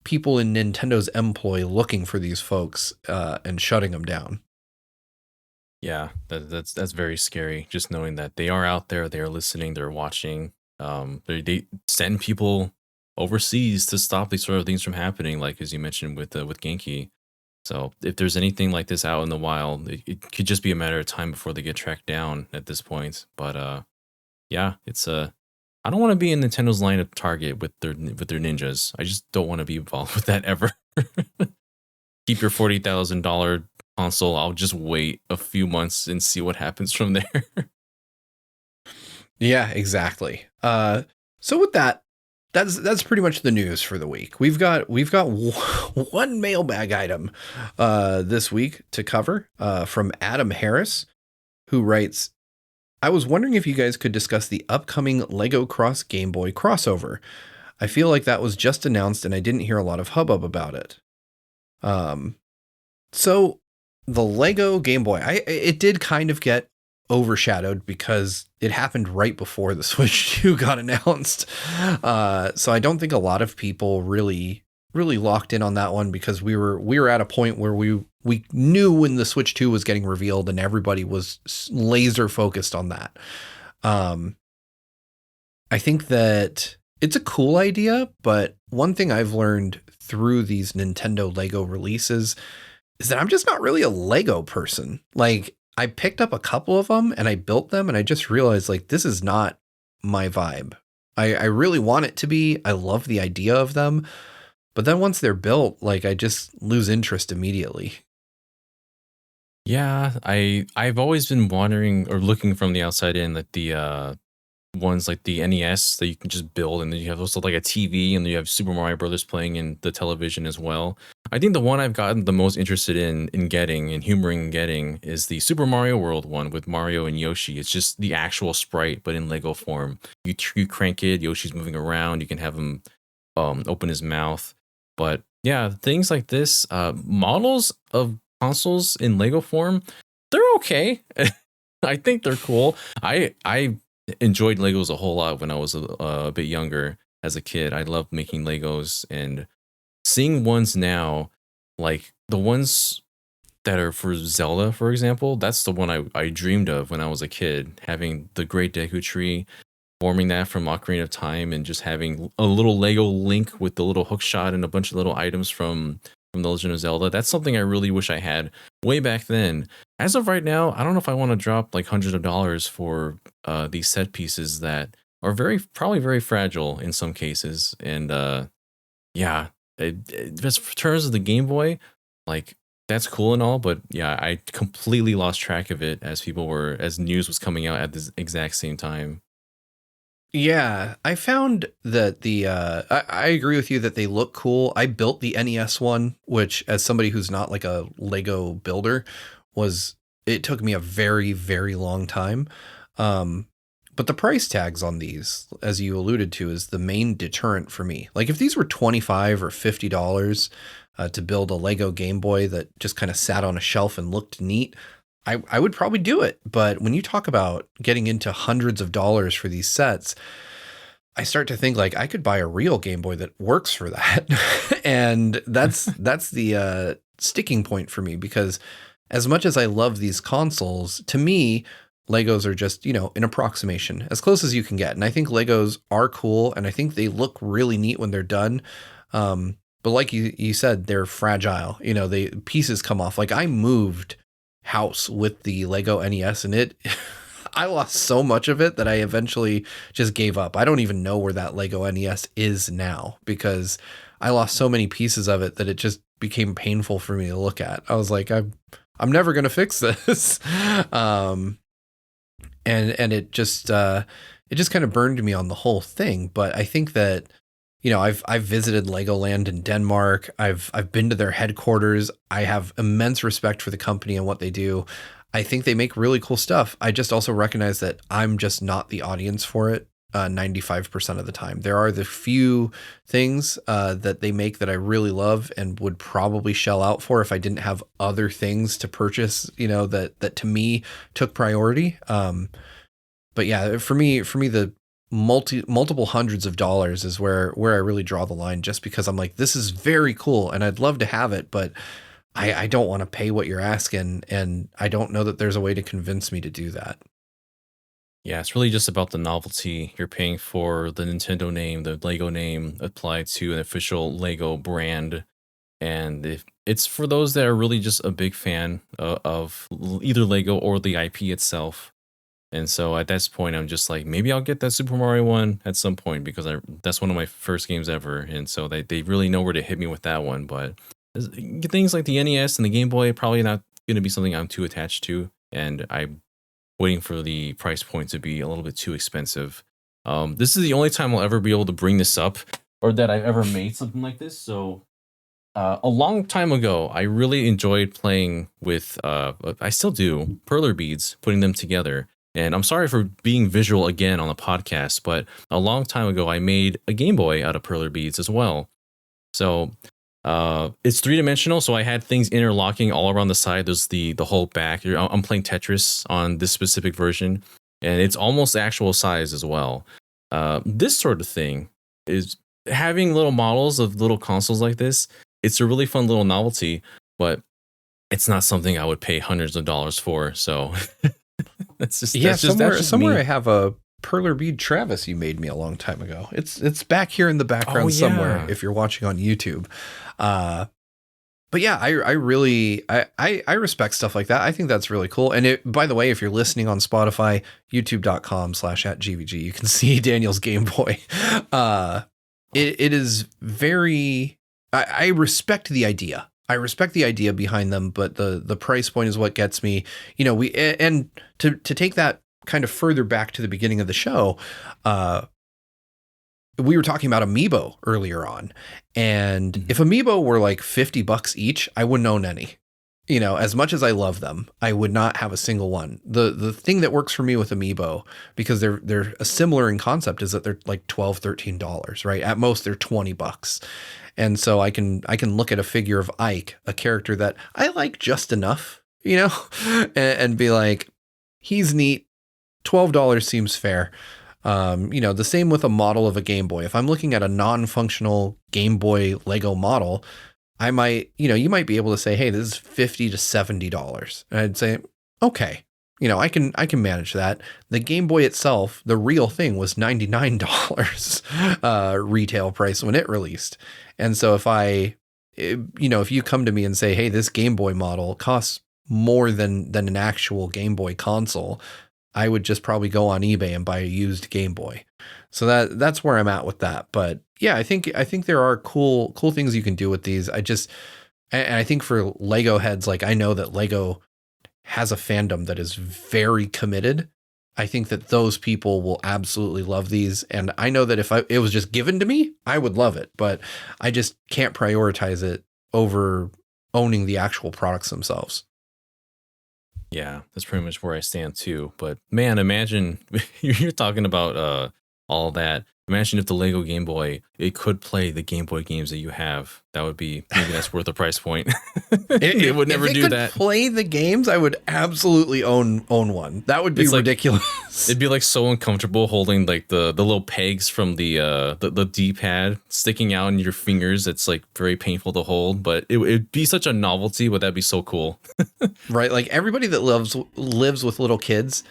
people in Nintendo's employ looking for these folks and shutting them down. Yeah, that's very scary. Just knowing that they are out there, they are listening, they're watching. They send people overseas to stop these sort of things from happening, like as you mentioned with Genki. So if there's anything like this out in the wild, it could just be a matter of time before they get tracked down at this point. But yeah, it's I don't want to be in Nintendo's line of target with their ninjas. I just don't want to be involved with that ever. Keep your $40,000 console. I'll just wait a few months and see what happens from there. Yeah, exactly. So with that, that's pretty much the news for the week. We've got one mailbag item this week to cover from Adam Harris, who writes, I was wondering if you guys could discuss the upcoming Lego Cross Game Boy crossover. I feel like that was just announced and I didn't hear a lot of hubbub about it. So the Lego Game Boy, it did kind of get overshadowed because it happened right before the Switch 2 got announced. So I don't think a lot of people really locked in on that one, because we were at a point where we knew when the Switch 2 was getting revealed and everybody was laser focused on that. I think that it's a cool idea, but one thing I've learned through these Nintendo Lego releases is that I'm just not really a Lego person. Like, I picked up a couple of them and I built them, and I just realized, like, this is not my vibe. I really want it to be. I love the idea of them, but then once they're built, like, I just lose interest immediately. Yeah, I've always been wondering or looking from the outside in, like the ones like the NES that you can just build, and then you have also like a TV, and then you have Super Mario Brothers playing in the television as well. I think the one I've gotten the most interested in getting and humoring getting is the Super Mario World one with Mario and Yoshi. It's just the actual sprite, but in Lego form. You crank it, Yoshi's moving around. You can have him open his mouth. But yeah, things like this, models of consoles in Lego form, they're okay. I think they're cool. I enjoyed Legos a whole lot when I was a bit younger as a kid. I loved making Legos, and seeing ones now, like the ones that are for Zelda, for example, that's the one I dreamed of when I was a kid, having the Great Deku Tree, forming that from Ocarina of Time, and just having a little Lego Link with the little hook shot and a bunch of little items from The Legend of Zelda. That's something I really wish I had way back then. As of right now, I don't know if I want to drop like hundreds of dollars for these set pieces that are probably very fragile in some cases. And yeah, just in terms of the Game Boy, like, that's cool and all, but yeah, I completely lost track of it as news was coming out at the exact same time. Yeah, I found that I agree with you that they look cool. I built the NES one, which, as somebody who's not like a Lego builder, it took me a very, very long time. But the price tags on these, as you alluded to, is the main deterrent for me. Like, if these were $25 or $50 to build a Lego Game Boy that just kind of sat on a shelf and looked neat, I would probably do it. But when you talk about getting into hundreds of dollars for these sets, I start to think like I could buy a real Game Boy that works for that. And that's the sticking point for me, because as much as I love these consoles, to me, Legos are just, an approximation, as close as you can get. And I think Legos are cool, and I think they look really neat when they're done. But like you said, they're fragile. The pieces come off. Like I moved house with the Lego NES, and I lost so much of it that I eventually just gave up. I don't even know where that Lego NES is now because I lost so many pieces of it that it just became painful for me to look at. I was like, I'm never going to fix this. And it just kind of burned me on the whole thing. But I think that, I've visited Legoland in Denmark. I've been to their headquarters. I have immense respect for the company and what they do. I think they make really cool stuff. I just also recognize that I'm just not the audience for it 95% of the time. There are the few things that they make that I really love and would probably shell out for if I didn't have other things to purchase, that to me took priority. But yeah, for me, the multiple hundreds of dollars is where I really draw the line, just because I'm like, this is very cool and I'd love to have it, but I don't want to pay what you're asking. And I don't know that there's a way to convince me to do that. Yeah, it's really just about the novelty. You're paying for the Nintendo name, the Lego name applied to an official Lego brand. And if it's for those that are really just a big fan of either Lego or the IP itself. And so at this point, I'm just like, maybe I'll get that Super Mario one at some point, because that's one of my first games ever. And so they really know where to hit me with that one. But things like the NES and the Game Boy, probably not going to be something I'm too attached to. And I'm waiting for the price point to be a little bit too expensive. This is the only time I'll ever be able to bring this up, or that I've ever made something like this. So a long time ago, I really enjoyed playing with, I still do, perler beads, putting them together. And I'm sorry for being visual again on the podcast, but a long time ago, I made a Game Boy out of perler beads as well. So it's 3-dimensional, so I had things interlocking all around the side. There's the whole back. I'm playing Tetris on this specific version, and it's almost actual size as well. This sort of thing is having little models of little consoles like this. It's a really fun little novelty, but it's not something I would pay hundreds of dollars for. So that's just somewhere I have a perler bead Travis you made me a long time ago. It's back here in the background somewhere if you're watching on YouTube. But yeah, I really respect stuff like that. I think that's really cool. And by the way, if you're listening on Spotify, youtube.com/@GVG, you can see Daniel's Game Boy. It is very, I respect the idea. I respect the idea behind them, but the price point is what gets me. And to take that kind of further back to the beginning of the show, we were talking about amiibo earlier on, and if amiibo were like $50 each, I wouldn't own any. As much as I love them, I would not have a single one. The thing that works for me with amiibo, because they're similar in concept, is that they're like $12, $13, right? At most they're $20. And so I can look at a figure of Ike, a character that I like just enough, and be like, he's neat. $12 seems fair. The same with a model of a Game Boy. If I'm looking at a non-functional Game Boy Lego model, I might, you might be able to say, hey, this is $50 to $70. And I'd say, okay, I can manage that. The Game Boy itself, the real thing, was $99 retail price when it released. And so if you come to me and say, hey, this Game Boy model costs more than an actual Game Boy console, I would just probably go on eBay and buy a used Game Boy. So that's where I'm at with that. But yeah, I think there are cool things you can do with these. And I think for Lego heads, like, I know that Lego has a fandom that is very committed. I think that those people will absolutely love these. And I know that if it was just given to me, I would love it, but I just can't prioritize it over owning the actual products themselves. Yeah, that's pretty much where I stand too. But man, imagine you're talking about all that. Imagine if the Lego Game Boy, it could play the Game Boy games that you have. That would be, maybe that's worth a price point. It would never do that. Play the games, I would absolutely own one. That would be ridiculous. It'd be like so uncomfortable holding like the little pegs from the D-pad sticking out in your fingers. It's like very painful to hold, but it'd be such a novelty. Would that be so cool? Right, like everybody that lives with little kids,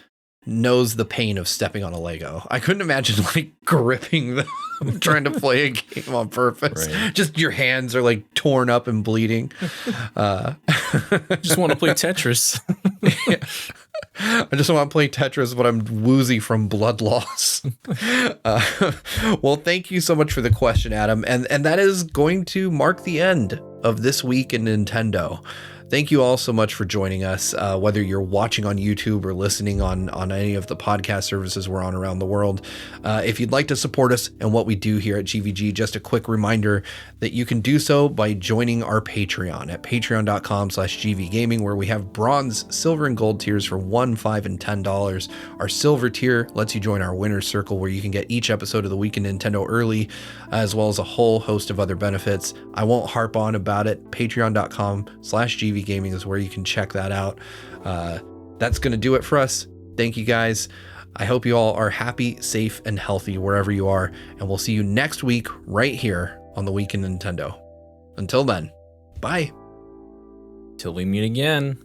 knows the pain of stepping on a Lego. I couldn't imagine like gripping them, trying to play a game on purpose. Right. Just your hands are like torn up and bleeding. Just want to play Tetris. I just want to play Tetris, but I'm woozy from blood loss. Well, thank you so much for the question, Adam. And that is going to mark the end of this week in Nintendo. Thank you all so much for joining us, whether you're watching on YouTube or listening on any of the podcast services we're on around the world. If you'd like to support us and what we do here at GVG, just a quick reminder that you can do so by joining our Patreon at patreon.com/GVGaming, where we have bronze, silver, and gold tiers for $1, $5, and $10. Our silver tier lets you join our winner's circle, where you can get each episode of the Week in Nintendo early, as well as a whole host of other benefits. I won't harp on about it. Patreon.com/GVGaming is where you can check that out. That's going to do it for us. Thank you guys. I hope you all are happy, safe, and healthy wherever you are, and we'll see you next week right here on the Week in Nintendo. Until then, bye. Till we meet again.